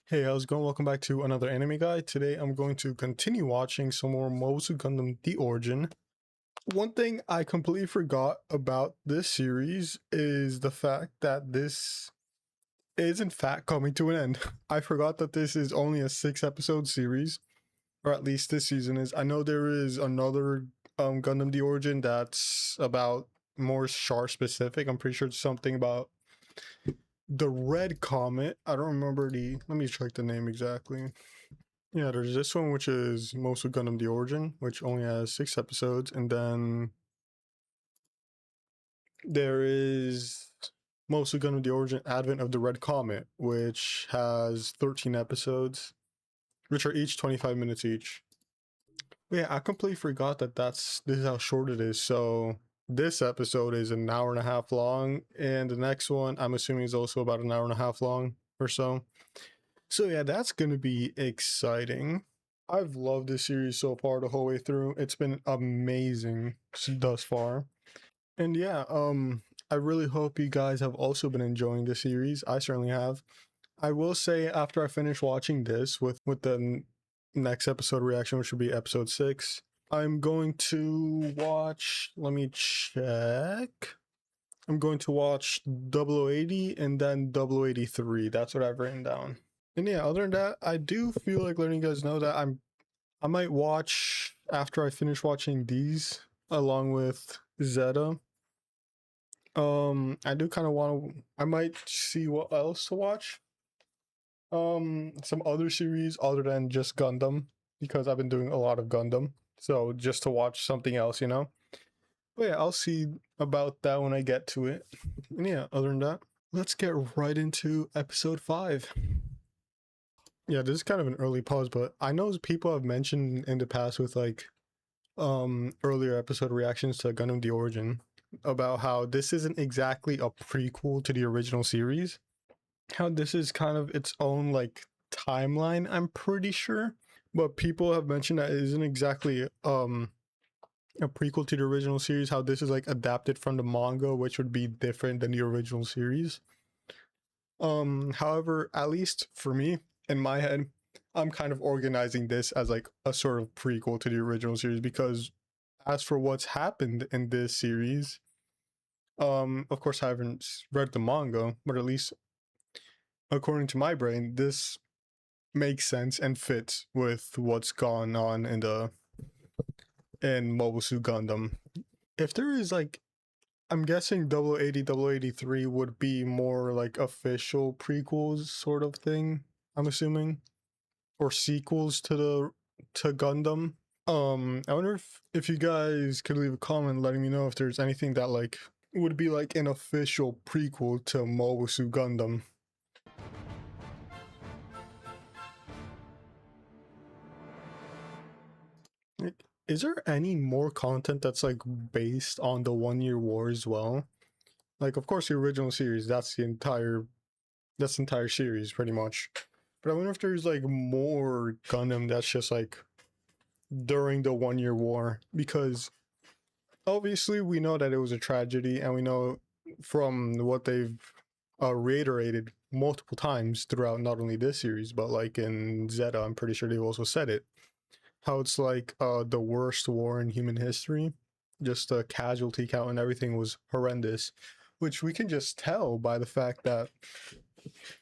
Hey, how's it going? Welcome back to another anime guide. Today I'm going to continue watching some more Mobile Suit Gundam The Origin. One thing I completely forgot about this series is the fact that this is in fact coming to an end. I forgot that this is only a 6 episode series, or at least this season is. I know there is another Gundam The Origin that's about more Char specific. I'm pretty sure it's something about the Red Comet. I don't remember let me check the name exactly. Yeah, there's this one which is Mobile Gundam The Origin, which only has 6 episodes, and then there is Mobile Gundam The Origin Advent of the Red Comet, which has 13 episodes, which are each 25 minutes each. But yeah, I completely forgot that this is how short it is. So this episode is an hour and a half long, and the next one I'm assuming is also about an hour and a half long or so. So yeah, that's gonna be exciting. I've loved this series so far the whole way through. It's been amazing thus far. And yeah, I really hope you guys have also been enjoying the series. I certainly have. I will say after I finish watching this with the next episode reaction, which will be episode 6, I'm going to watch, let me check. I'm going to watch 0080 and then 0083. That's what I've written down. And yeah, other than that, I do feel like letting you guys know that I might watch after I finish watching these along with Zeta. I do kind of want to. I might see what else to watch. Some other series other than just Gundam because I've been doing a lot of Gundam. So just to watch something else, you know. But yeah, I'll see about that when I get to it. And yeah, other than that, let's get right into episode 5. Yeah, this is kind of an early pause, but I know people have mentioned in the past with like earlier episode reactions to Gundam The Origin about how this isn't exactly a prequel to the original series. How this is kind of its own like timeline, I'm pretty sure. But people have mentioned that it isn't exactly a prequel to the original series, how this is like adapted from the manga, which would be different than the original series. However, at least for me, in my head, I'm kind of organizing this as like a sort of prequel to the original series because as for what's happened in this series, of course I haven't read the manga, but at least according to my brain, this makes sense and fits with what's gone on in Mobile Suit Gundam. If there is like I'm guessing 0080, 0083 would be more like official prequels sort of thing, I'm assuming. Or sequels to Gundam. I wonder if you guys could leave a comment letting me know if there's anything that like would be like an official prequel to Mobile Suit Gundam. Like, is there any more content that's like based on the 1 Year War as well? Like, of course, the original series. That's the entire series, pretty much. But I wonder if there's like more Gundam that's just like during the 1 Year War, because obviously we know that it was a tragedy, and we know from what they've reiterated multiple times throughout not only this series but like in Zeta, I'm pretty sure they've also said it, how it's like the worst war in human history. Just the casualty count and everything was horrendous, which we can just tell by the fact that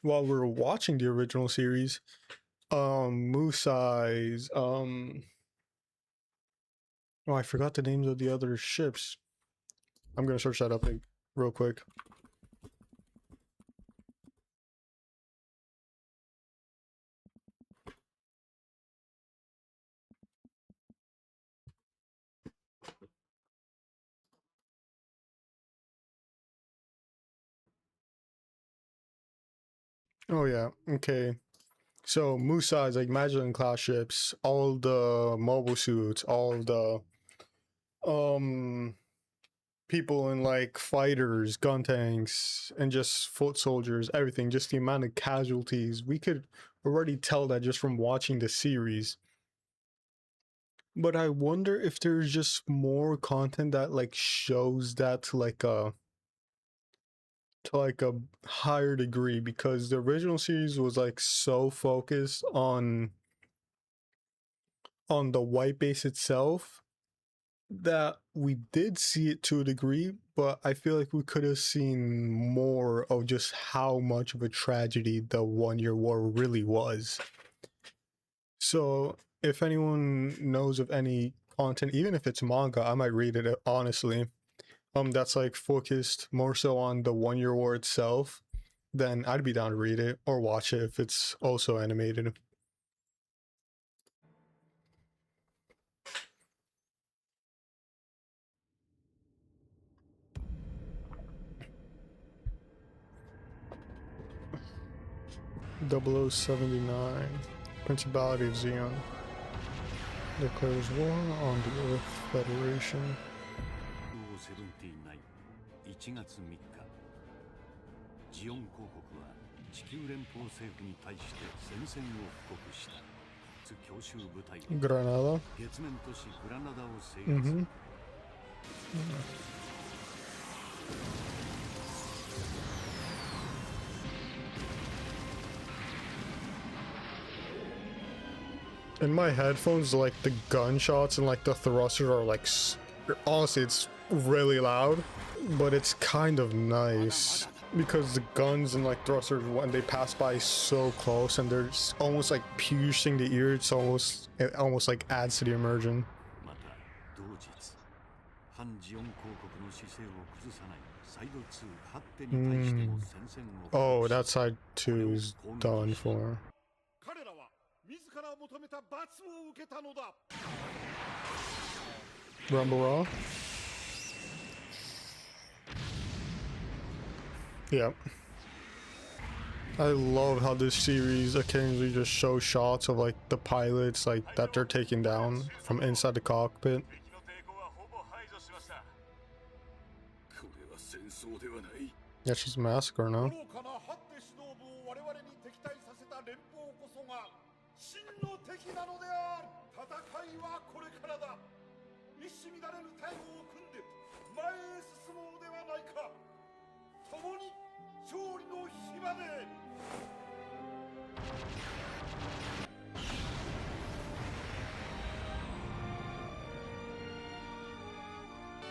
while we were watching the original series, Musai's oh, I forgot the names of the other ships. I'm gonna search that up real quick. Oh yeah, okay. So Musai's like Magellan class ships, all the mobile suits, all the um people in like fighters, gun tanks, and just foot soldiers, everything, just the amount of casualties. We could already tell that just from watching the series. But I wonder if there's just more content that like shows that to like to like a higher degree, because the original series was like so focused on the white base itself that we did see it to a degree, but I feel like we could have seen more of just how much of a tragedy the 1 Year War really was. So if anyone knows of any content, even if it's manga, I might read it, honestly, that's like focused more so on the 1 Year War itself, then I'd be down to read it or watch it if it's also animated. .0079, Principality of Xeon declares war on the Earth Federation. 1月3日、ジオン公国は地球連邦政府に対して宣戦を布告した。強襲部隊はグラナダ、月面都市グラナダを制圧。In my headphones, like the gunshots and like the thrusters are like, honestly, it's really loud, but it's kind of nice because the guns and like thrusters, when they pass by so close and they're almost like piercing the ear, it almost like adds to the immersion. Oh, that side 2 is done for. Rumble Raw? Yep. I love how this series occasionally just shows shots of like the pilots like that they're taking down from inside the cockpit. That's just massacre now.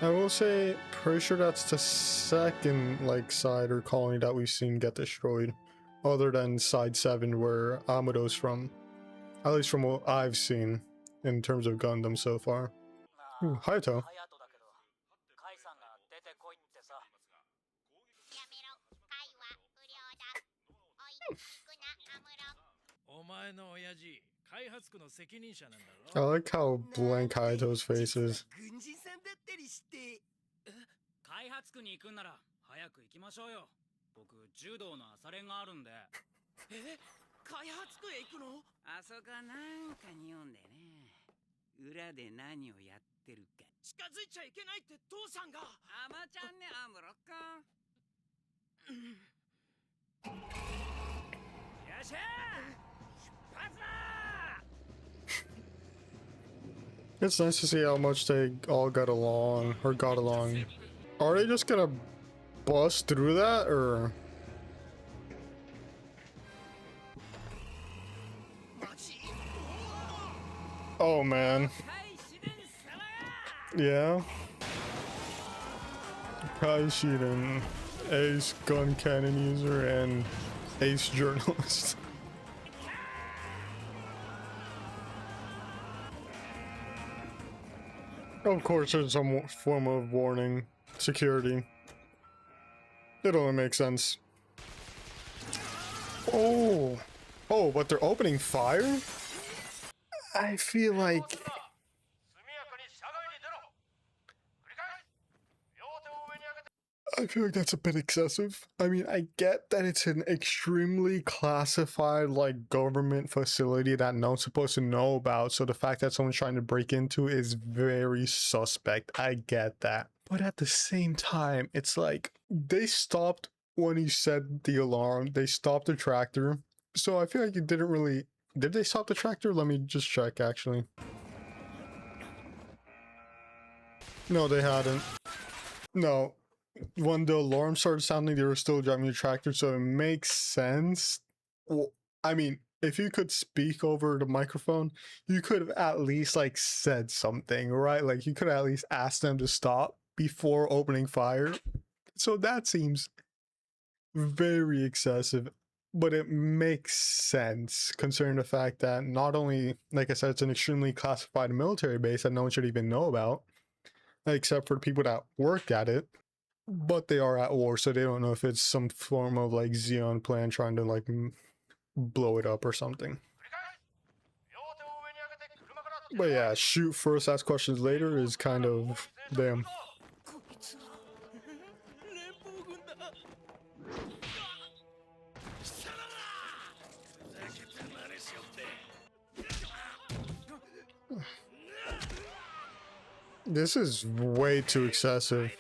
I will say, pretty sure that's the second like side or colony that we've seen get destroyed, other than side 7 where Amado's from, at least from what I've seen in terms of Gundam so far. Ooh, Hayato. I like how blank Hayato's face is. It's nice to see how much they all got along, or got along. Are they just gonna bust through that, or? Oh man. Yeah. Kai Shiden, ace gun cannon user and ace journalist. Of course, there's some form of warning, security. It only makes sense. Oh, but they're opening fire? I feel like... that's a bit excessive. I mean, I get that it's an extremely classified, like, government facility that no one's supposed to know about, so the fact that someone's trying to break into is very suspect. I get that. But at the same time, it's like, they stopped when he said the alarm. They stopped the tractor. So I feel like it didn't really... Did they stop the tractor? Let me just check, actually. No, they hadn't. No. when the alarm started sounding, they were still driving a tractor, so it makes sense. Well, I mean, if you could speak over the microphone, you could have at least like said something, right? Like you could have at least asked them to stop before opening fire. So that seems very excessive, but it makes sense considering the fact that not only, like I said, it's an extremely classified military base that no one should even know about, except for the people that work at it. But they are at war, so they don't know if it's some form of like Xeon plan trying to like blow it up or something. But yeah, shoot first, ask questions later is kind of damn. This is way too excessive.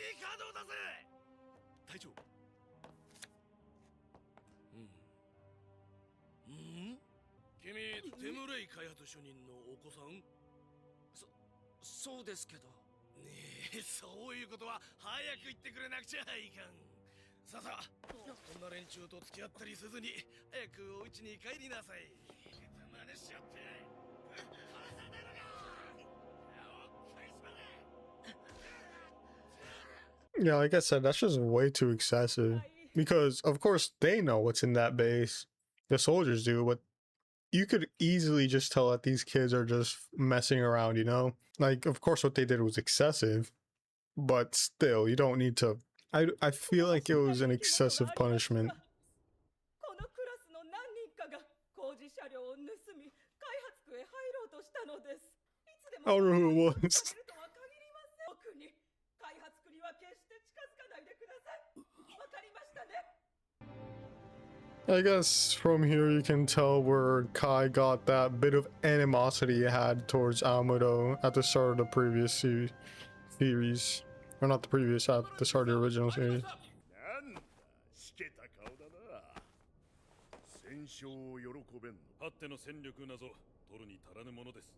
そうですけど。ねえ、そういうことは早く言ってくれなくちゃいかん。さあさあ、こんな連中と付き合ったりせずに早くお家に帰りなさい。真似しよって。殺さねえのか。 Yeah, like I said, that's just way too excessive. Because of course they know what's in that base. The soldiers do, but you could easily just tell that these kids are just messing around, you know? Like, of course what they did was excessive, but still, you don't need to. I feel like it was an excessive punishment. このクラスの何人かが工事車両を盗み開発区へ入ろうとしたのです。いつで I も don't know who it 開 was. 発区とは限りません。特に開発区には決して近づかないでください。わかりましたね。 I guess from here you can tell where Kai got that bit of animosity he had towards Amuro at the start of the previous series. Or not the previous, at the start of the original series. なんだ、しけた顔だな。戦勝を喜べんの。あっての戦力なぞ取るに足らぬものです。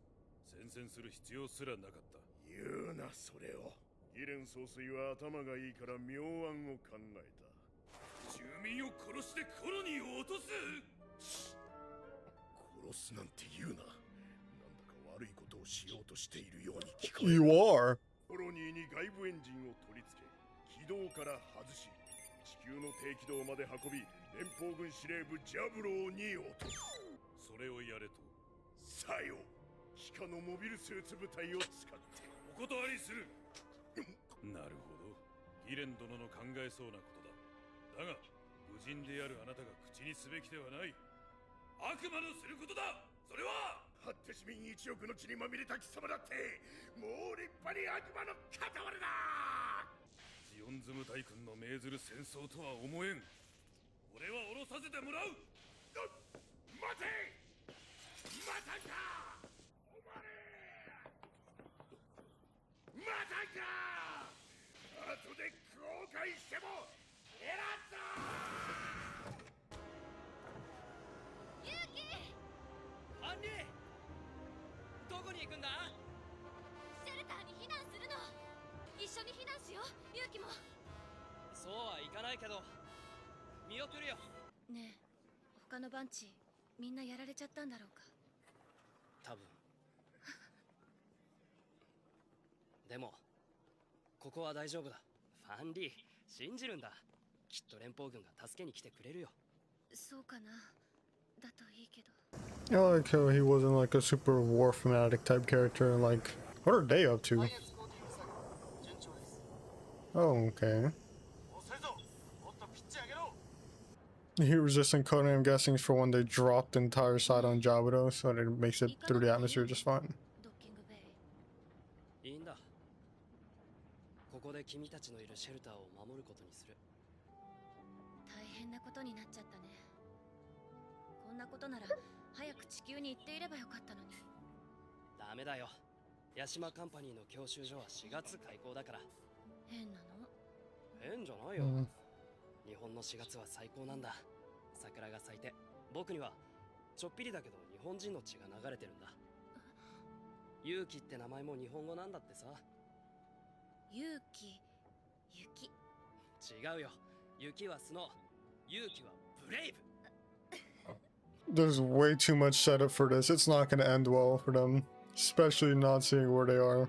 戦線する必要すらなかった。言うなそれを。ギレン総帥は頭がいいから妙案を考えた。住民を殺してコロニーを落とす。殺すなんて言うな。なんだか悪いことをしようとしているように聞こえる。 You are. コロニーに外部エンジンを取り付け、軌道から外し、地球の低軌道まで運び、連邦軍司令部ジャブローに落とす。それをやれと。さよ、機下のモビルスーツ部隊を使って。お断りする。なるほど。ギレン殿の考えそうなことだ。だが、無人であるあなたが口にすべきではない。悪魔のすることだ。それは。はって市民1億の血にまみれた貴様だって、もう立派に悪魔の片割れだ。ジオンズム大君の命ずる戦争とは思えん。俺は降ろさせてもらう。待て。またか。お前。またか。後で後悔しても偉そう。ユウキ！アンリどこに行くんだ？シェルターに避難するの。一緒に避難しよう、ユウキも。そうはいかないけど見送るよ。ねえ、他のバンチみんなやられちゃったんだろうか。多分でもここは大丈夫だ。ファンリー信じるんだ。きっと連邦軍が助けに来てくれるよ。そうかな。だといいけど。 I like how he wasn't like a super war fanatic type character. Like, what are they up to? Oh, okay. Heat resistant coating, I'm guessing, is for when they drop the entire side on Jabudo, so that it makes it through the atmosphere just fine. ドッキングベイ。いいんだ。ここで君たちのいるシェルターを守ることにする。大変なことになっちゃったね。こんなことなら早く地球に行っていればよかったのに。ダメだよ。ヤシマカンパニーの教習所は4月開校だから。変なの？変じゃないよ。Mm. 日本の4月は最高なんだ。桜が咲いて、僕にはちょっぴりだけど日本人の血が流れてるんだ。勇気って名前も日本語なんだってさ。勇気、雪。違うよ。雪はスノー、勇気はブレイブ。 There's way too much setup for this. It's not going to end well for them, especially not seeing where they are.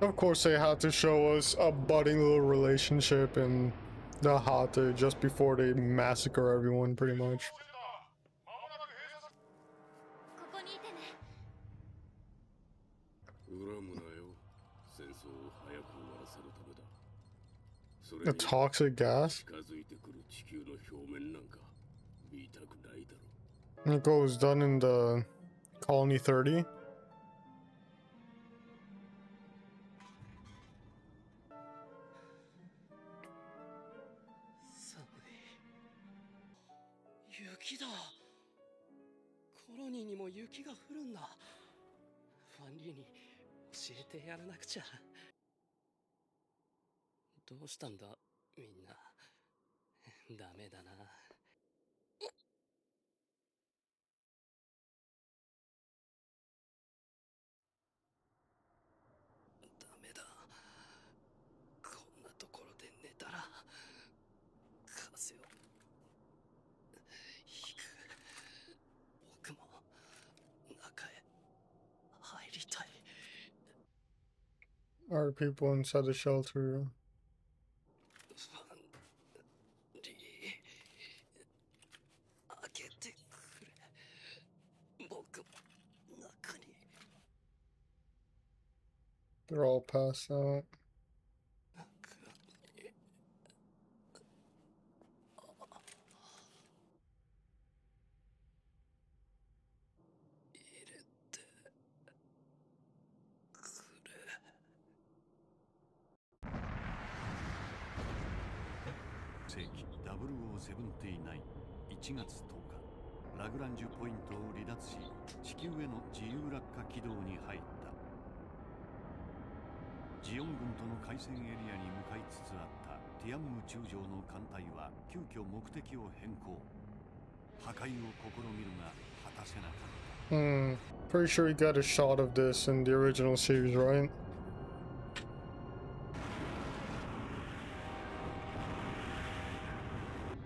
Of course, they had to show us a budding little relationship in the Hate just before they massacre everyone, pretty much. ここにいてね。恨むなよ。戦争を早く終わらせるためだ。それ The に toxic gas? 近づいてくる地球の表面なんか見たくないだろ。 It was done in the Colony 30. 寒い。雪だ。コロニーにも雪が降るんだ。ファンリーに教えてやらなくちゃ。どうしたんだみんな。ダメだな。ダメだ。こんなところで寝たら風邪をひく。僕も中へ入りたい。 Are people inside the shelter? ファンリー、開けてくれ。僕も中に。 They're all passed out. 入れてくれ。世紀0079 1月10日、ラグランジュポイントを離脱し地球への自由落下軌道に入った。ジオン軍との海戦エリアに向かいつつあったティアンム中将の艦隊は急遽目的を変更。破壊を試みるが果たせなかった。 Pretty sure we got a shot of this in the original series, right?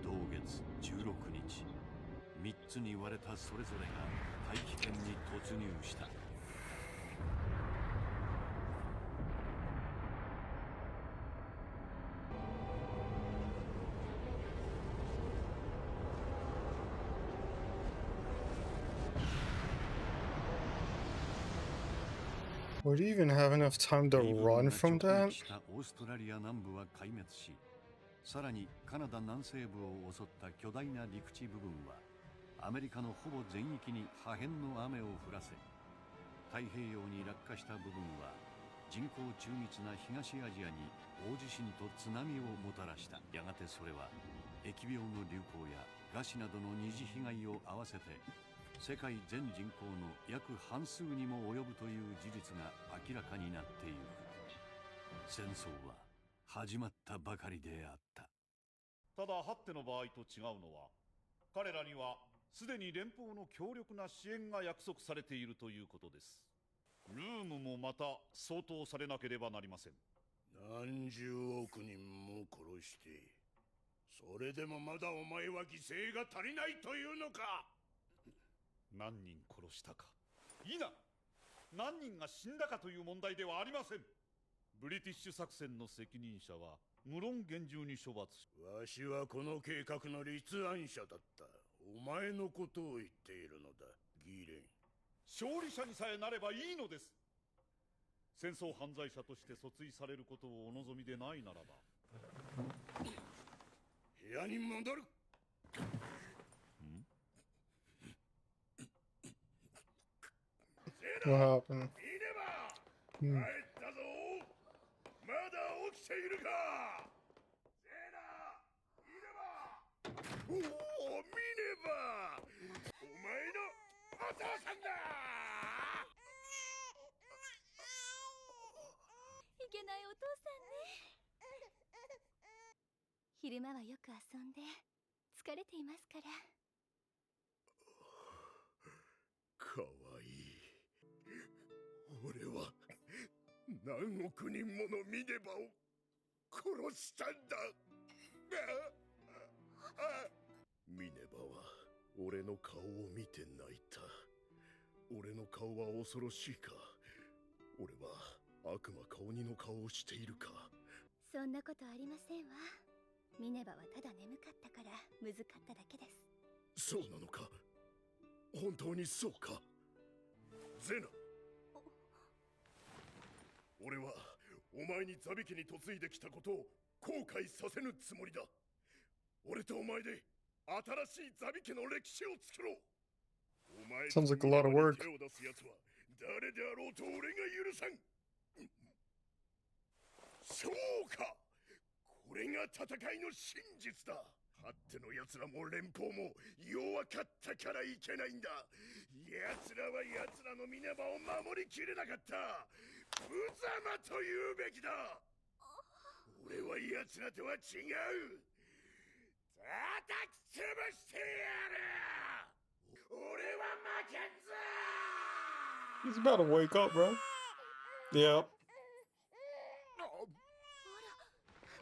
同月16日、3つに割れたそれぞれが大気圏に突入した。 Would you even have enough time to run from that? オーストラリア南部は壊滅し、さらにカナダ南西部を襲った巨大な陸地部分はアメリカのほぼ全域に破片の雨を降らせ、太平洋に落下した部分は人口中密な東アジアに大地震と津波をもたらした。やがてそれは疫病の流行や餓死などの二次被害を合わせて世界全人口の約半数にも及ぶという事実が明らかになっている。戦争は始まったばかりであった。ただハッテの場合と違うのは、彼らにはすでに連邦の強力な支援が約束されているということです。ルームもまた相当されなければなりません。何十億人も殺して、それでもまだお前は犠牲が足りないというのか。何人殺したかいいな、何人が死んだかという問題ではありません。ブリティッシュ作戦の責任者は無論厳重に処罰し、わしはこの計画の立案者だった。お前のことを言っているのだ、ギーレン。勝利者にさえなればいいのです。戦争犯罪者として訴追されることをお望みでないならば、部屋に戻る。What happened? いれば帰ったぞ。まだ起きているか。セーナいれば。おお、見ればお前のお父さんだ。いけないお父さんね。昼間はよく遊んで疲れていますから。かわいい。何億人ものミネバを殺したんだ。ミネバは俺の顔を見て泣いた。俺の顔は恐ろしいか。俺は悪魔顔にの顔をしているか。そんなことありませんわ。ミネバはただ眠かったからむずかっただけです。そうなのか。本当にそうか。ゼナ、俺はお前にザビ家に嫁いできたことを後悔させぬつもりだ。俺とお前で新しいザビ家の歴史を作ろう。お前 Sounds like a lot of work. 手を出す奴は誰であろうと俺が許さん。そうか、これが戦いの真実だ。ハッテの奴らも連邦も弱かったからいけないんだ。奴らは奴らのミネバを守りきれなかった。無様と言うべきだ。俺は奴らとは違う。叩き潰してやる。俺は負けんぞ。 He's about to wake up, bro. Yep.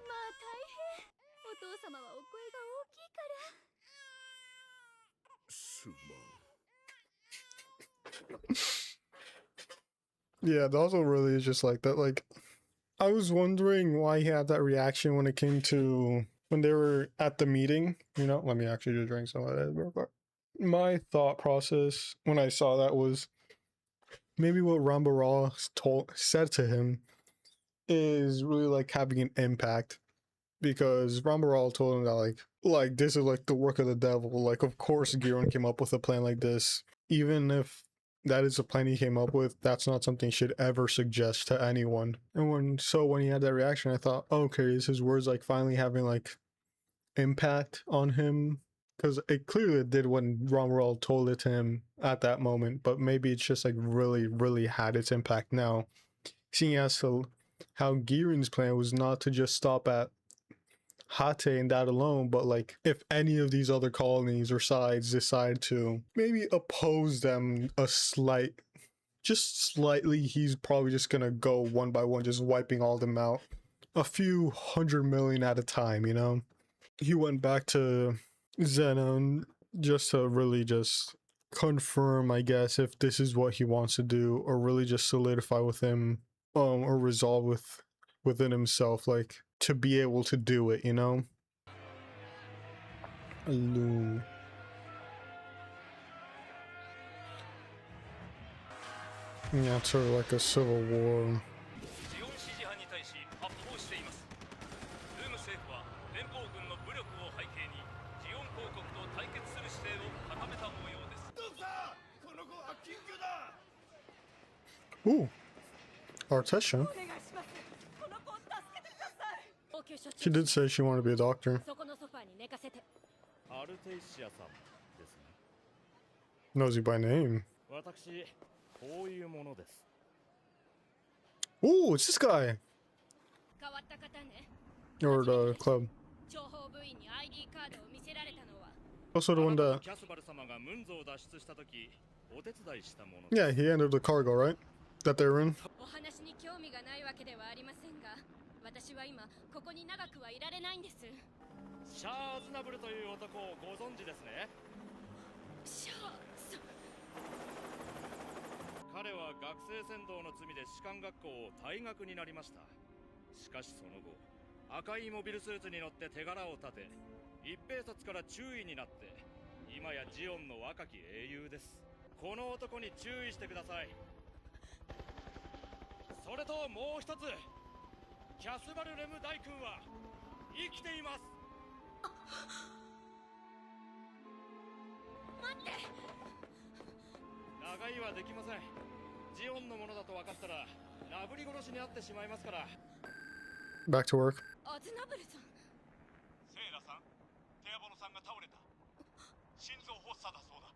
まあ大変。お父様はお声が大きいから。すまん。Yeah, the also really is just like that. Like, I was wondering why he had that reaction when it came to when they were at the meeting. You know, let me actually just drink some of that real quick. My thought process when I saw that was maybe what Rambaral said to him is really like having an impact, because Rambaral told him that like this is like the work of the devil. Like, of course Giron came up with a plan like this. Even if that is a plan he came up with, that's not something he should ever suggest to anyone. And when he had that reaction, I thought, okay, is his words like finally having like impact on him? Because it clearly did when Rambaral told it to him at that moment, but maybe it's just like really had its impact now, seeing as to how Giron's plan was not to just stop at Hate and that alone, but like if any of these other colonies or sides decide to maybe oppose them just slightly, he's probably just gonna go one by one, just wiping all them out, a few 100 million at a time, you know? He went back to Zenon just to really just confirm, I guess, if this is what he wants to do, or really just solidify with him, or resolve within himself, like to be able to do it, you know? Hello. Yeah, it's sort of like a civil war. Ooh, Artesian. She did say she wanted to be a doctor. Knows you by name. Ooh, it's this guy. Or the club. Also the one that... Yeah, he entered the cargo, right? That they were in. 私は今ここに長くはいられないんです。シャーズナブルという男をご存知ですね。シャーズ。彼は学生扇動の罪で士官学校を退学になりました。しかしその後、赤いモビルスーツに乗って手柄を立て、一兵卒から注意になって、今やジオンの若き英雄です。この男に注意してください。それともう一つ。キャスバルレム大君は生きています。待って。長居はできません。ジオンのものだと分かったらなぶり殺しにあってしまいますから。Back to work. アズナブルさん。セイラさん、テアボノさんが倒れた。心臓発作だそうだ。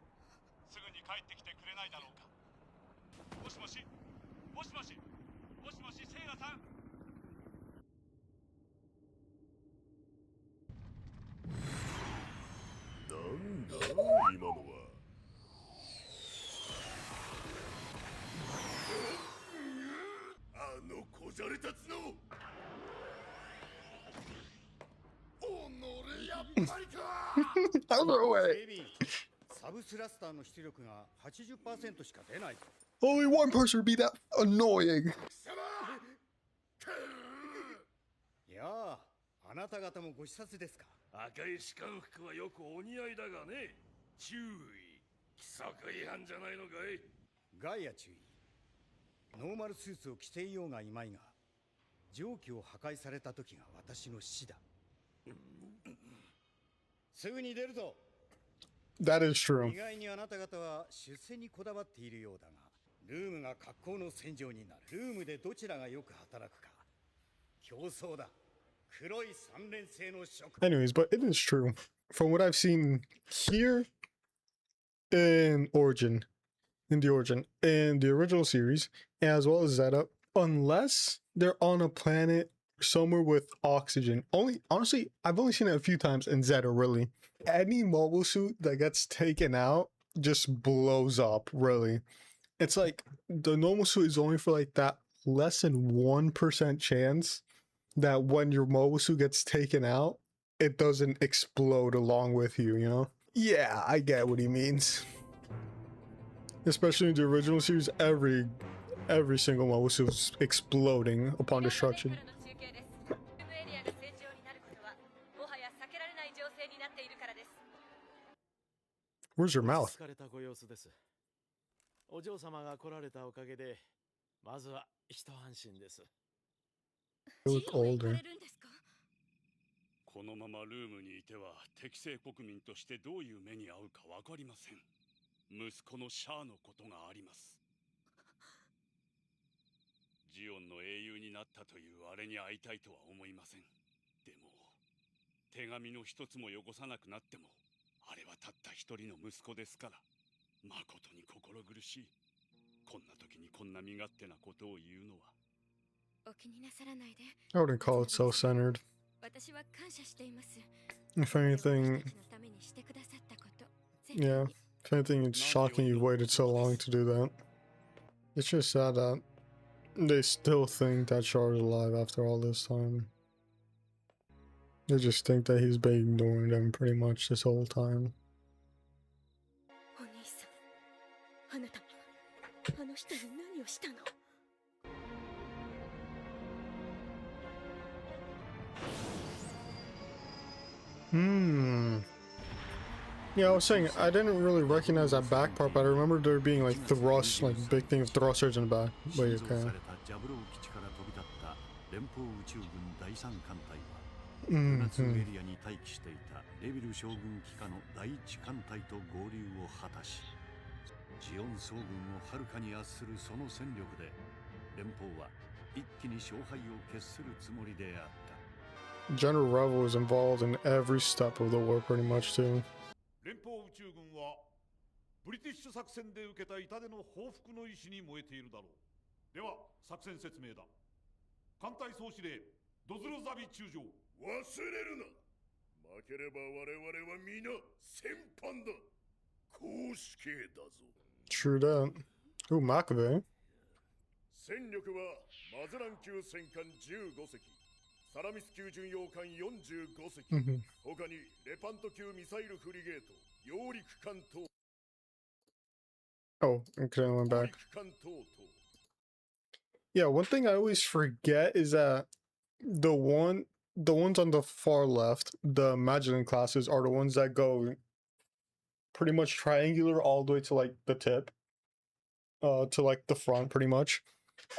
すぐに帰ってきてくれないだろうか。もしもし、もしもし、もしもし、セイラさん。なんだ今のは。あの子ざれた角おのれやっぱりか Other way. サブスラスターの出力が 80% しか出ないぞ。 Only one person would be that annoying. 貴様いやあ、あなた方もご視察ですか。赤い士官服はよくお似合いだがね。注意、規則違反じゃないのかい。ガイア注意。ノーマルスーツを着ていようがいまいが、蒸気を破壊された時が私の死だ。すぐに出るぞ。 That is true. 意外にあなた方は出世にこだわっているようだが、ルームが格好の戦場になる。ルームでどちらがよく働くか競争だ。黒い三連星の職。 Anyways, but it is true. From what I've seen here in Origin, in the original series, as well as Zeta, unless they're on a planet somewhere with oxygen. Honestly, I've only seen it a few times in Zeta, really. Any mobile suit that gets taken out just blows up, really. It's like the normal suit is only for like that less than 1% chance that when your mobile suit gets taken out, it doesn't explode along with you, you know? Yeah, I get what he means. Especially in the original series, every single mobile suit was exploding upon destruction. Where's your mouth? お嬢様が来られたおかげで、まずは一安心です。 You look older. このままルームにいては適正国民としてどういう目に遭うかわかりません。息子のシャアのことがあります。ジオンの英雄になったというあれに会いたいとは思いません。でも手紙の一つもよこさなくなっても、あれはたった一人の息子ですから、誠に心苦しい。こんな時にこんな身勝手なことを言うのは。お気になさらないで。 I wouldn't call it self-centered. 私は感謝しています。 If anything, 私たちのためにしてくださったこと。 yeah. If anything, it's shocking you waited so long to do that. It's just sad that they still think that Char's alive after all this time. They just think that he's been ignoring them pretty much this whole time. お兄さん、あなたあの人に何をしたの？ Yeah, I was saying I didn't really recognize that back part, but I remember there being like thrust, like big thing of thrusters in the back. Wait, okay. エリアに待機していたレビル将軍機下の第一艦隊と合流を果たし、ジオン将軍をはるかに圧するその戦力で、連邦は一気に勝敗を決するつもりであった。 General Revel was involved in every step of the war, pretty much too. 連邦宇宙軍はブリティッシュ作戦で受けた痛手の報復の意志に燃えているだろう。では作戦説明だ。艦隊総司令ドズルザビ中将。忘れるな。負ければ我々は皆戦犯だ。公主刑だぞ。 True that. Ooh, Maccabee. 戦力はマゼラン級戦艦15隻、サラミス級巡洋艦45隻、他にレパント級ミサイルフリゲート、揚陸艦等。 Oh, okay, I went back. Yeah, one thing I always forget is that the ones on the far left, the Magellan classes, are the ones that go pretty much triangular all the way to like the tip, to like the front, pretty much,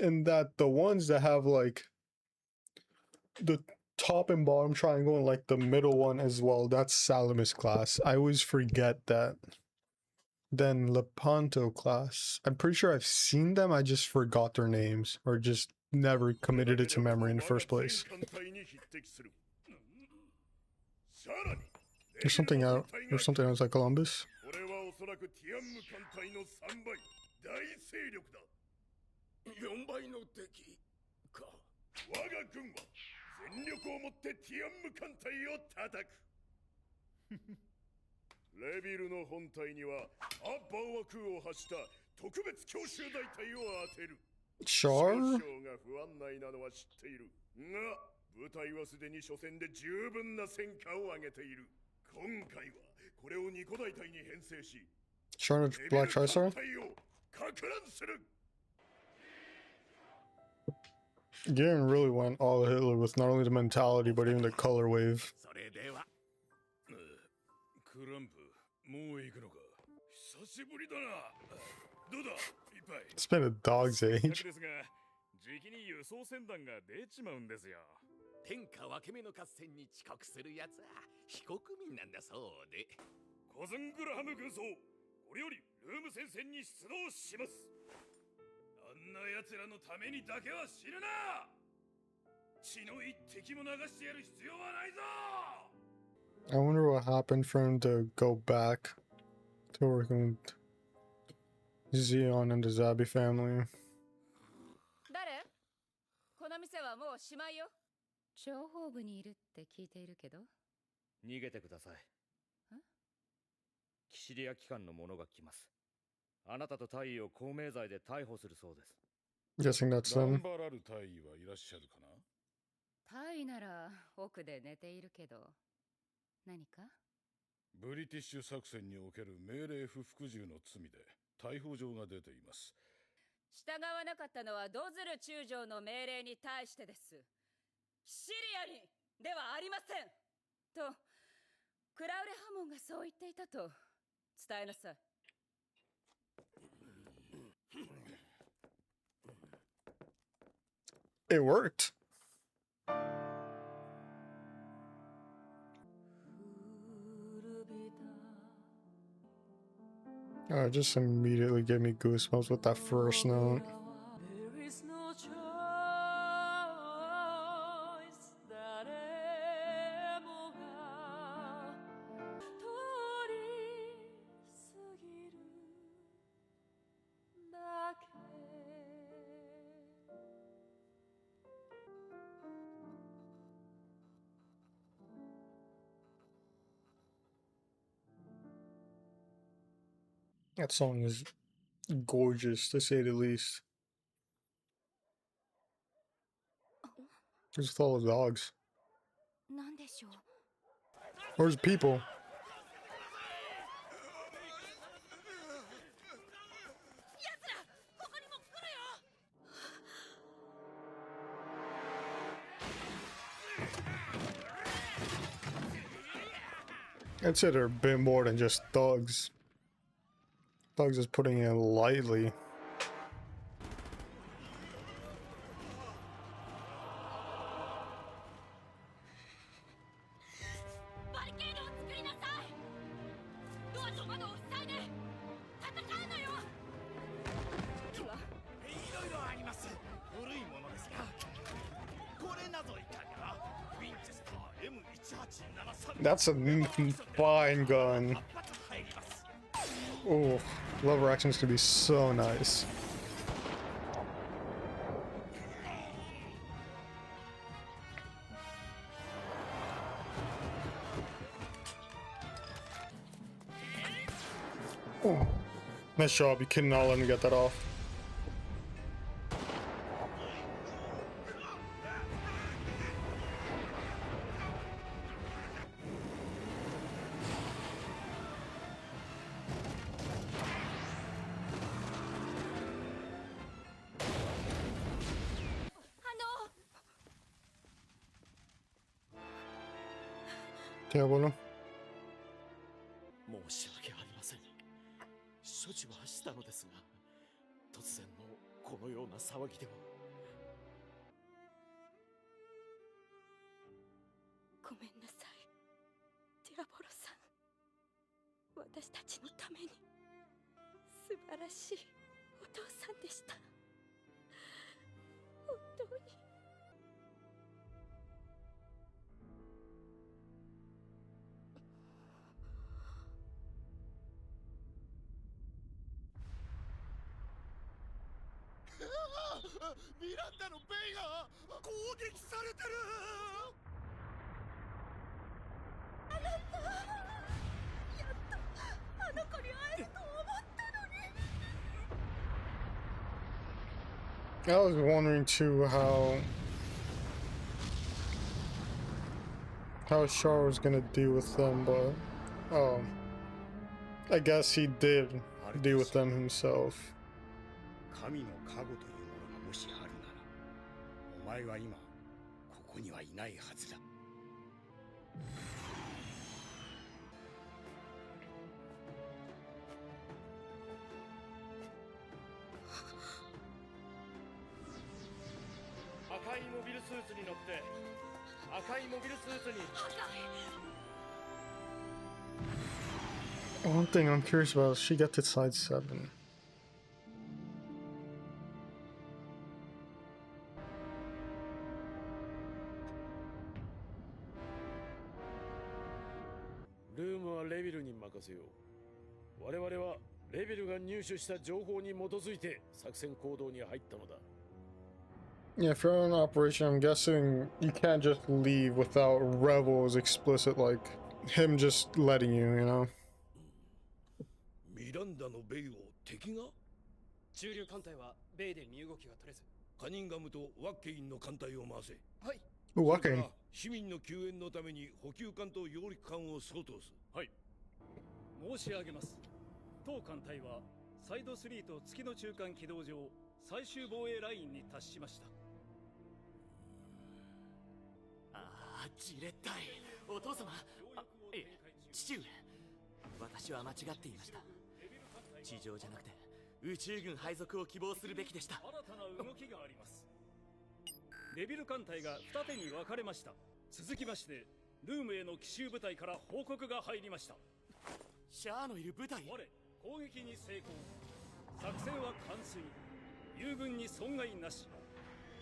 and that the ones that have like the top and bottom triangle and like the middle one as well, that's Salamis class. I always forget that. Then Lepanto class, I'm pretty sure I've seen them, I just forgot their names or just never committed it to memory in the first place. There's something out, there's something else like Columbus. 4倍の敵か。我が軍は全力をもってティアンム艦隊を叩く。レビルの本体にはアッバーワクを発した特別強襲大隊を当てる。Char? 少々が不安内なのは知っているが、部隊はすでに初戦で十分な戦果を上げている。今回はこれを2個大隊に編成し、 Char and Black Tristar? 隊をかく乱する。 Garen really went all Hitler with not only the mentality but even the color wave. それではクランプ、もう行くのか。久しぶりだな。どうだ、いっぱい。 It's been a dog's せっか age. くですが、じきに輸送船団が出ちまうんですよ。天下分け目の合戦に遅刻するやつは非国民なんだそうで。コズングラハム軍曹、これよりルーム戦線に出動します。あんな奴らのためにだけは死ぬな。血の一滴も流してやる必要はないぞ。 I wonder what happened for him to go back to working with Zeon and the Zabi family. 誰？この店はもうしまいよ。諜報部にいるって聞いているけど。逃げてください。キシリア機関の者が来ます。あなたと大尉を公明罪で逮捕するそうです。 Guessing that's 頑 them. 張らる大尉はいらっしゃるかな。大尉なら奥で寝ているけど。何か？ブリティッシュ作戦における命令不服従の罪で逮捕状が出ています。従わなかったのはドズル中将の命令に対してです。シリアにではありませんとクラウレハモンがそう言っていたと伝えなさい。 It worked. Oh, it just immediately gave me goosebumps with that first note. There is no choice. 誰もが通り過ぎるだけ。 That song is gorgeous, to say the least. Just with all the dogs. なんでしょう。 Where's people? I'd say they're a bit more than just thugs. Thugs is putting it lightly. That's a fine gun. Oh, lever actions could be so nice. Oh, nice job. You cannot let me get that off. ¿Qué, abuelo? 申し訳ありません。処置はしたのですが、突然のこのような騒ぎでは。ごめんなさい、ディアボロさん。私たちのために素晴らしいお父さんでした。本当に。ミランダのベイが攻撃されてる。あなた、やっとあの子に会えると思ったのに。I was wondering too how Char was gonna deal with them, but I guess he did deal with them himself. 神の加護というものがもしあるなら、お前は今ここにはいないはずだ。赤いモビルスーツに乗って赤いモビルスーツに One thing I'm curious about is she get to side 7. ルームはレビルに任せよう。我々はレビルが入手した情報に基づいて作戦行動に入ったのだ。Yeah, if you're on an operation, I'm guessing you can't just leave without Rebels explicit, like him just letting you, you know? ミランダのベイを敵が？駐留艦隊はベイで身動きが取れず。カニンガムとワッケインの艦隊を回せ。はい。ワッケイン。市民の救援のために補給艦と揚陸艦を相当す。はい。申し上げます。当艦隊はサイド3と月の中間軌道上最終防衛ラインに達しました。ああ、じれったい。お父様。いえ、父上。私は間違っていました。地上じゃなくて宇宙軍配属を希望するべきでした。新たな動きがあります。レビル艦隊が二手に分かれました。続きましてルームへの奇襲部隊から報告が入りました。シャアのいる部隊。我攻撃に成功。作戦は完遂。友軍に損害なし。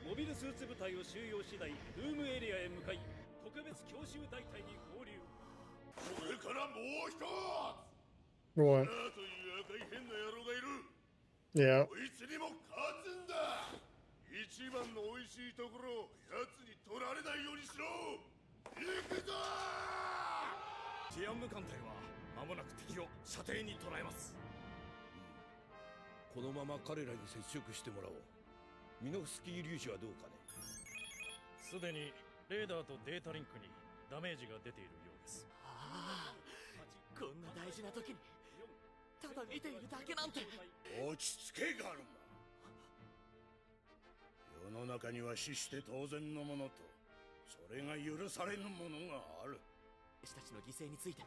モビルスーツ部隊を収容次第ルームエリアへ向かい特別強襲大隊に合流。それからもう一つ。 What? という赤い変な野郎がいる。 Yeah. こいつにも勝つんだ。一番の美味しいところを奴に取られないようにしろ。行くぞ。ティアンム艦隊は間もなく敵を射程に捉えます。このまま彼らに接触してもらおう。ミノフスキー粒子はどうかね。すでにレーダーとデータリンクにダメージが出ているようです。ああ、こんな大事な時にただ見ているだけなんて。落ち着けガルマ。世の中には死して当然のものとそれが許されぬものがある。私たちの犠牲について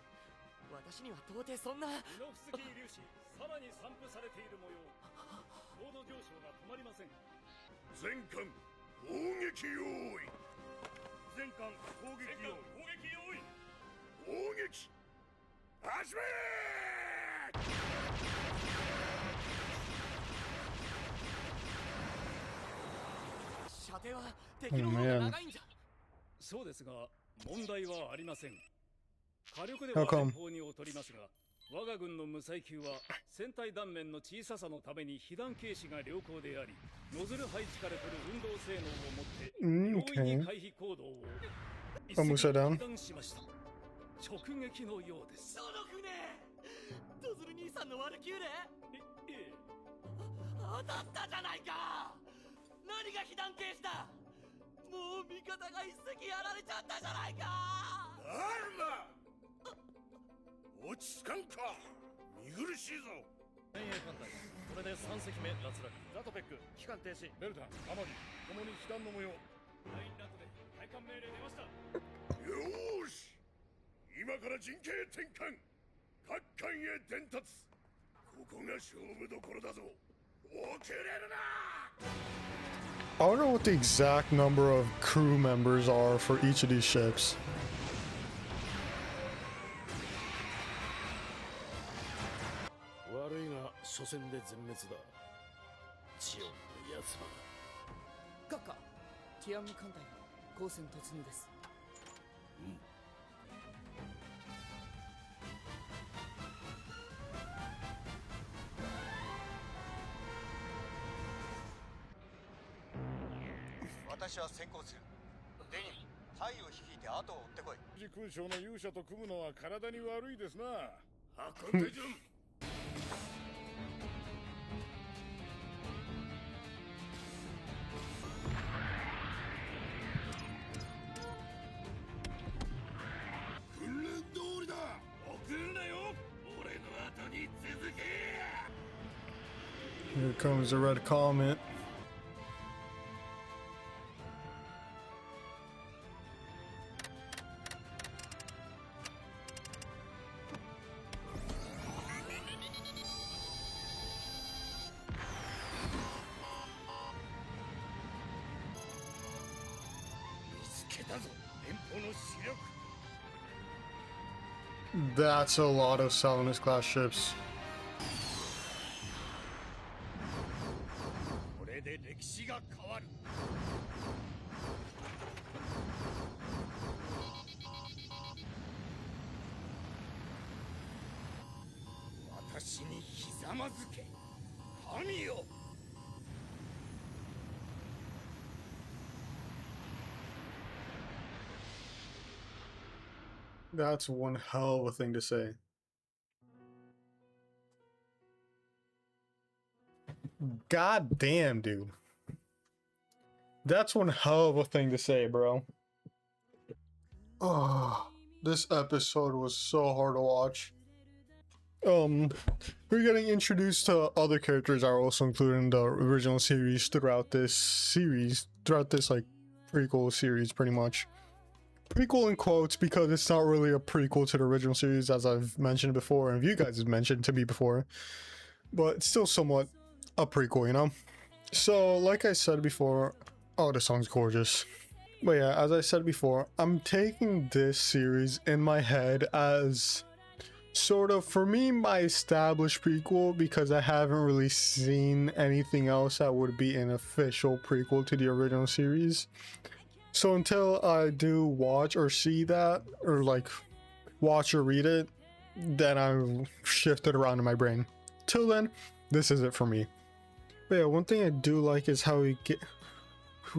私には到底そんな。ミノフスキー粒子さらに散布されている模様。高度上昇が止まりません。全艦砲撃用意。全艦攻撃用意。砲撃始め。射程は敵の方が長いんじゃ。そうですが問題はありません。火力では連邦に劣りますが、我が軍の無細球は船体断面の小ささのために被弾軽視が良好であり、ノズル配置から来る運動性能をもって容易に回避行動を一石二鳥しました。直撃のようです。その船ノズル兄さんのワルキューレ。ええ、当たったじゃないか。何が被弾軽視だ。もう味方が一隻やられちゃったじゃないか。アルマ落ち着かんか。見苦しいぞ。前衛艦隊これで3隻目脱落。ザトペック機関停止。ベルタ、アマリ共に被弾の模様。ラインラットで対艦命令出ました。よーし、今から陣形転換。各艦へ伝達。ここが勝負どころだぞ。遅れるな。 I wonder what the exact number of crew members are for each of these ships. 悪いが初戦で全滅だ。ジオンのやつは。閣下、ティアンム艦隊が光線突入です。私は先行する。デニム、隊を率いて後を追ってこい。時空将の勇者と組むのは体に悪いですな。発艦隊順。Here comes the red comet. That's a lot of Salanus class ships. これで歴史が変わる。私にひざまずけ、神よ。That's one hell of a thing to say. God damn, dude. That's one hell of a thing to say, bro. Oh, this episode was so hard to watch. We're getting introduced to other characters that are also included in the original series throughout this like prequel series, pretty much. Prequel in quotes because it's not really a prequel to the original series, as I've mentioned before, and you guys have mentioned to me before, but it's still somewhat a prequel, you know? So, like I said before, oh, the song's gorgeous. But yeah, as I said before, I'm taking this series in my head as sort of, for me, my established prequel, because I haven't really seen anything else that would be an official prequel to the original series. So until I do watch or see that, or like watch or read it, then I'll shift it around in my brain. Till then, this is it for me. But yeah, one thing I do like is how we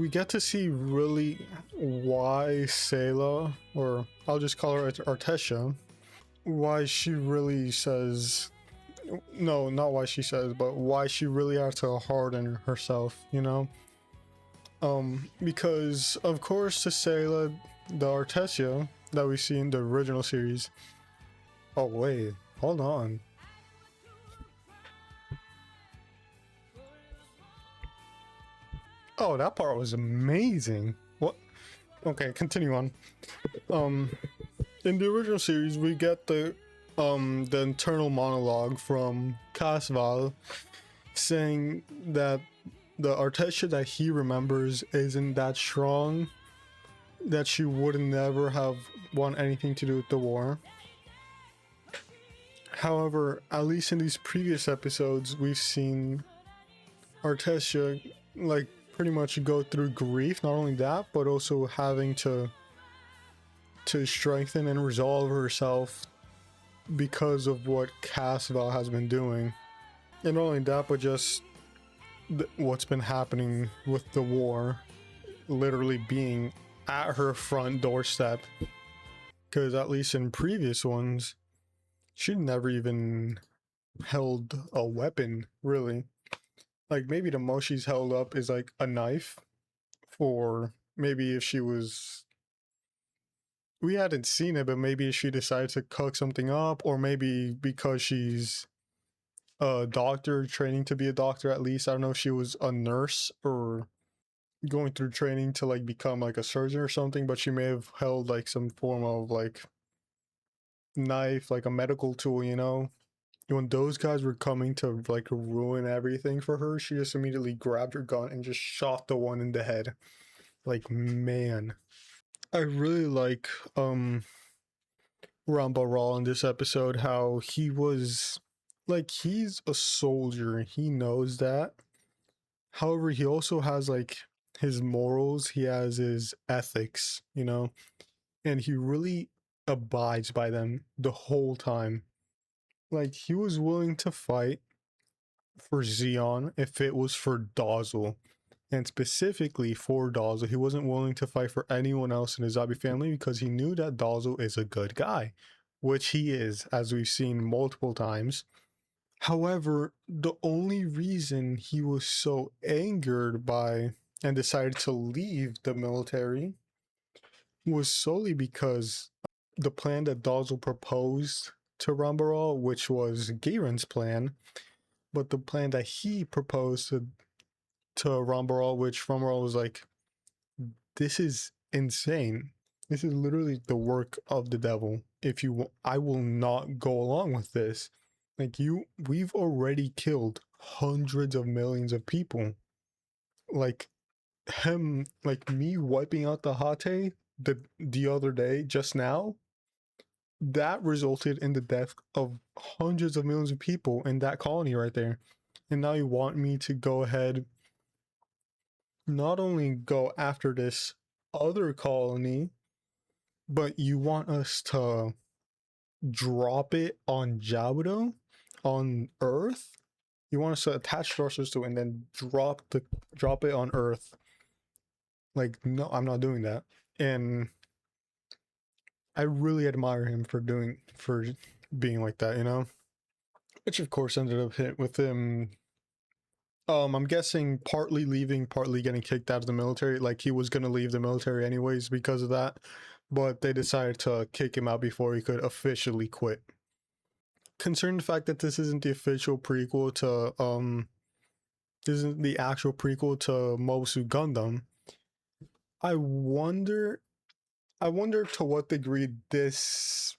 get to see really why Sayla, or I'll just call her Artesia, why she really says, no, not why she says, but why she really has to harden herself, you know? Because of course the Sayla, the Artesia that we see in the original series. Oh wait, hold on. Oh, that part was amazing. What? Okay, continue on. In the original series, we get the internal monologue from Casval saying that the Artesia that he remembers isn't that strong, that she would never have want anything to do with the war. However, at least in these previous episodes, we've seen Artesia like pretty much go through grief. Not only that, but also having to strengthen and resolve herself because of what Casval has been doing. And not only that, but just what's been happening with the war literally being at her front doorstep. Because at least in previous ones, she never even held a weapon, really. Like, maybe the most she's held up is like a knife, or maybe if she was, we hadn't seen it, but maybe if she decided to cook something up, or maybe because she's a doctor, training to be a doctor at least. I don't know if she was a nurse or going through training to like become like a surgeon or something, but she may have held like some form of like knife, like a medical tool, you know? When those guys were coming to like ruin everything for her, she just immediately grabbed her gun and just shot the one in the head. Like, man. I really like Rambaral in this episode, how he was like, he's a soldier, he knows that. However, he also has like his morals, he has his ethics, you know, and he really abides by them the whole time. Like, he was willing to fight for Xeon if it was for Dazzle, and specifically for Dazzle. He wasn't willing to fight for anyone else in his Zabi family because he knew that Dazzle is a good guy, which he is, as we've seen multiple times. However, the only reason he was so angered by and decided to leave the military was solely because the plan that Dazzle proposed to Rambaral, which was Gayren's plan, but the plan that he proposed to Rambaral, which Rambaral was like, this is insane. This is literally the work of the devil. If you, I will not go along with this. Like we've already killed hundreds of millions of people. Like him, like me wiping out the Hate the other day, just now, that resulted in the death of hundreds of millions of people in that colony right there. And now you want me to go ahead, not only go after this other colony, but you want us to drop it on Jabudo, on Earth? You want us to attach thrusters to it and then drop it on Earth? Like, no, I'm not doing that. And I really admire him for being like that, you know? Which of course ended up hit with him. I'm guessing partly leaving, partly getting kicked out of the military. Like he was gonna leave the military anyways because of that, but they decided to kick him out before he could officially quit. Concerning the fact that this isn't the official prequel to this isn't the actual prequel to Mobile Suit Gundam, I wonder to what degree this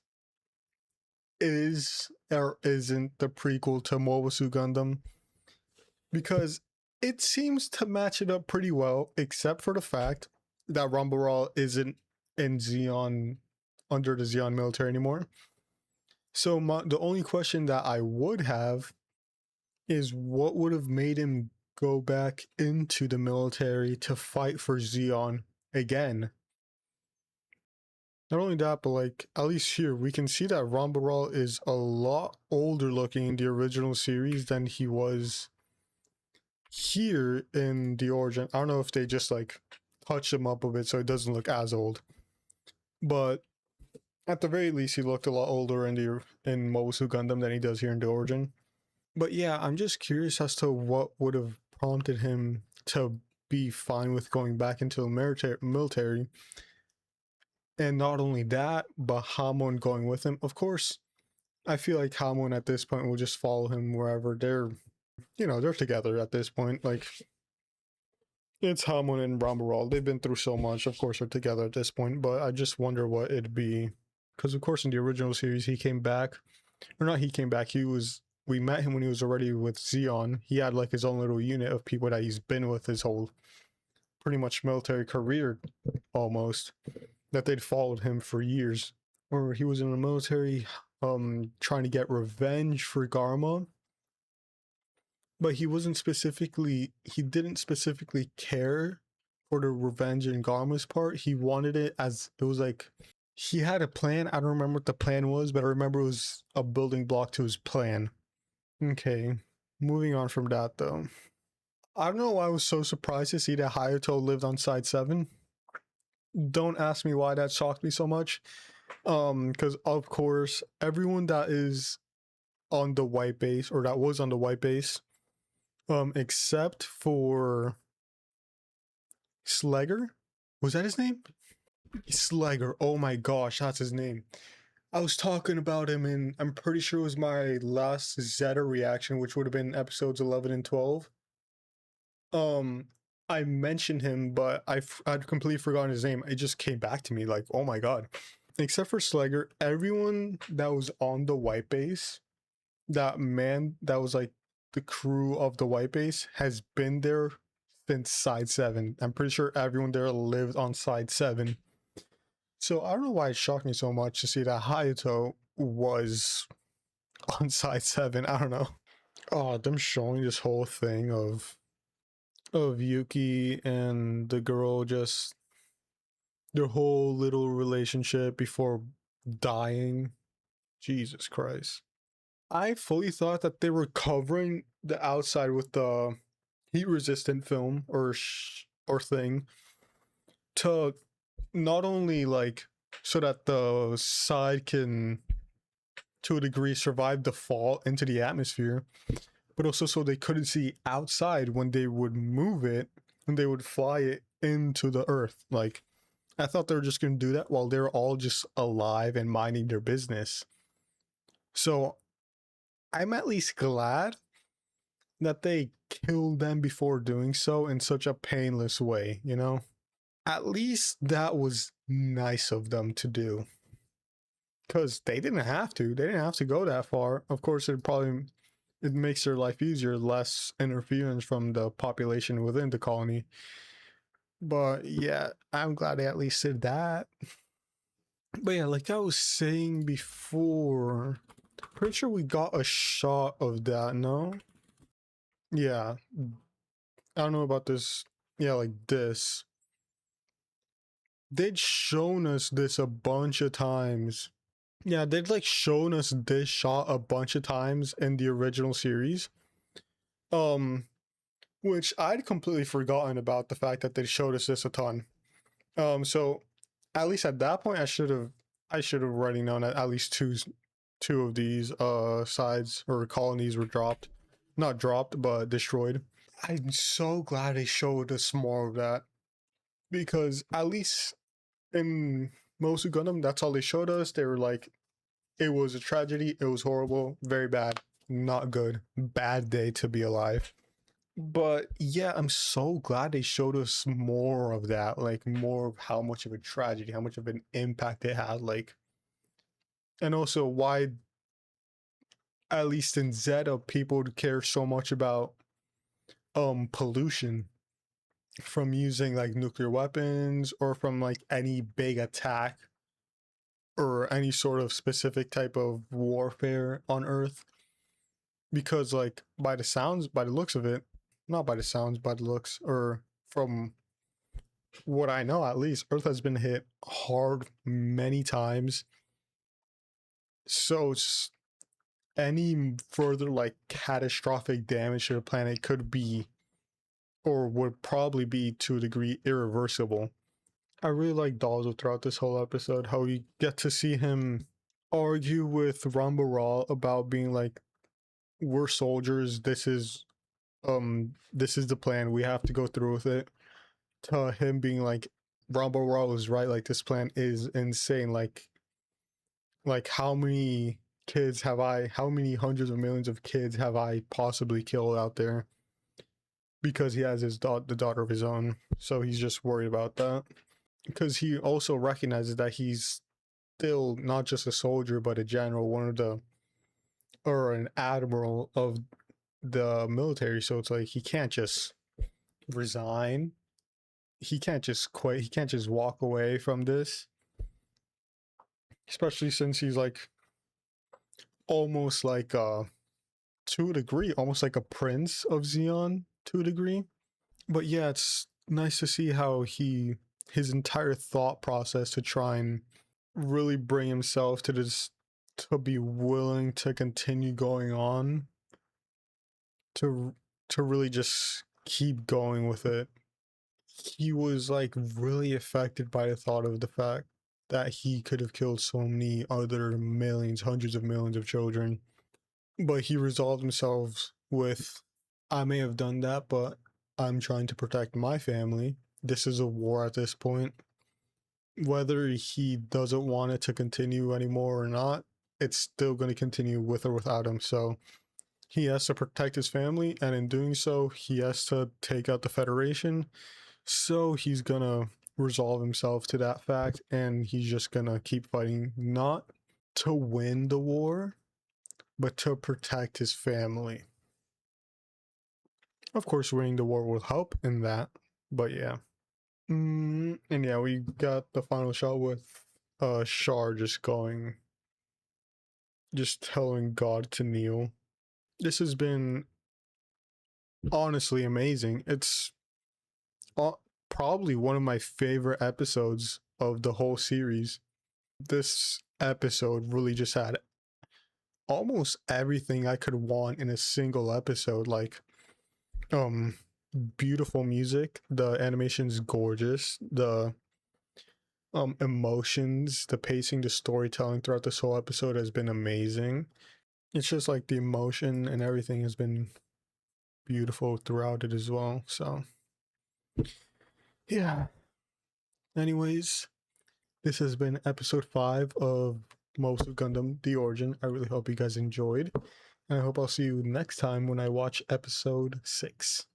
is or isn't the prequel to Mobile Suit Gundam, because it seems to match it up pretty well, except for the fact that Rambaral isn't in Zeon, under the Zeon military anymore. So the only question that I would have is what would have made him go back into the military to fight for Zeon again? Not only that, but like, at least here, we can see that Rambaral is a lot older looking in the original series than he was here in the origin. I don't know if they just like touched him up a bit so it doesn't look as old. But at the very least, he looked a lot older in Mobile Suit Gundam than he does here in the origin. But yeah, I'm just curious as to what would have prompted him to be fine with going back into the military. And not only that, but Hamon going with him. Of course, I feel like Hamon at this point will just follow him wherever they're, you know, they're together at this point. Like, it's Hamon and Rambaral. They've been through so much. Of course, they're together at this point. But I just wonder what it'd be. Because, of course, in the original series, he came back. Or not he came back. We met him when he was already with Zeon. He had like his own little unit of people that he's been with his whole pretty much military career almost. That they'd followed him for years. Or he was in the military trying to get revenge for Garma. But he didn't specifically care for the revenge in Garma's part. He wanted it as, it was like, he had a plan. I don't remember what the plan was, but I remember it was a building block to his plan. Okay, moving on from that though. I don't know why I was so surprised to see that Hayato lived on Side 7. Don't ask me why that shocked me so much. Because of course, everyone that is on the white base, or that was on the white base, except for Slegger, was that his name? Slegger, oh my gosh, that's his name. I was talking about him in, I'm pretty sure it was my last Zeta reaction, which would have been episodes 11 and 12. I mentioned him, but I'd completely forgotten his name. It just came back to me like, oh my god. Except for Slegger, everyone that was on the white base, that was like the crew of the white base, has been there since Side 7. I'm pretty sure everyone there lived on Side 7. So I don't know why it shocked me so much to see that Hayato was on Side 7. I don't know. Oh, them showing this whole thing of Yuki and the girl, just their whole little relationship before dying. Jesus Christ. I fully thought that they were covering the outside with the heat resistant film or thing to not only like so that the side can to a degree survive the fall into the atmosphere, but also so they couldn't see outside when they would move it and they would fly it into the earth. Like, I thought they were just going to do that while they're all just alive and minding their business. So I'm at least glad that they killed them before doing so in such a painless way, you know? At least that was nice of them to do. Because they didn't have to. They didn't have to go that far. Of course, it makes their life easier, less interference from the population within the colony. But yeah, I'm glad they at least did that. But yeah, like I was saying before, pretty sure we got a shot of that, no? Yeah. I don't know about this. Yeah, like this. They'd shown us this a bunch of times. Yeah, they'd like shown us this shot a bunch of times in the original series. Which I'd completely forgotten about the fact that they showed us this a ton. So at least at that point I should have already known that at least two of these sides or colonies were dropped. Not dropped, but destroyed. I'm so glad they showed us more of that. Because at least in Mobile Suit Gundam, that's all they showed us. They were like, it was a tragedy, it was horrible, very bad, not good, bad day to be alive. But yeah, I'm so glad they showed us more of that, like more of how much of a tragedy, how much of an impact it had, like, and also why, at least in Zeta, people care so much about pollution from using like nuclear weapons or from like any big attack or any sort of specific type of warfare on Earth. Because like by the looks of it, not by the sounds, by the looks, or from what I know at least, Earth has been hit hard many times. So any further like catastrophic damage to the planet could be, or would probably be to a degree, irreversible. I really like Dalzo throughout this whole episode, how you get to see him argue with Rambaral about being like, we're soldiers, this is the plan, we have to go through with it, to him being like, Rambaral is right, like this plan is insane, like how many how many hundreds of millions of kids have I possibly killed out there, because he has the daughter of his own, so he's just worried about that. Because he also recognizes that he's still not just a soldier but a general, one of the, or an admiral of the military, so it's like he can't just resign, he can't just quit, he can't just walk away from this, especially since he's like almost like to a degree almost like a prince of Xeon to a degree. But yeah, it's nice to see how his entire thought process to try and really bring himself to this, to be willing to continue going on, to really just keep going with it. He was like really affected by the thought of the fact that he could have killed so many other millions, hundreds of millions of children. But he resolved himself with, I may have done that, but I'm trying to protect my family. This is a war at this point. Whether he doesn't want it to continue anymore or not, it's still going to continue with or without him. So he has to protect his family, and in doing so, he has to take out the Federation. So he's going to resolve himself to that fact, and he's just going to keep fighting, not to win the war, but to protect his family. Of course, winning the war will help in that, but yeah. And yeah, we got the final shot with Char just telling God to kneel. This has been honestly amazing. It's probably one of my favorite episodes of the whole series. This episode really just had almost everything I could want in a single episode, like beautiful music, the animation's gorgeous, the emotions, the pacing, the storytelling throughout this whole episode has been amazing. It's just like the emotion and everything has been beautiful throughout it as well. So yeah, anyways, this has been episode 5 of Mobile Suit Gundam The Origin. I really hope you guys enjoyed, And I hope I'll see you next time when I watch episode 6.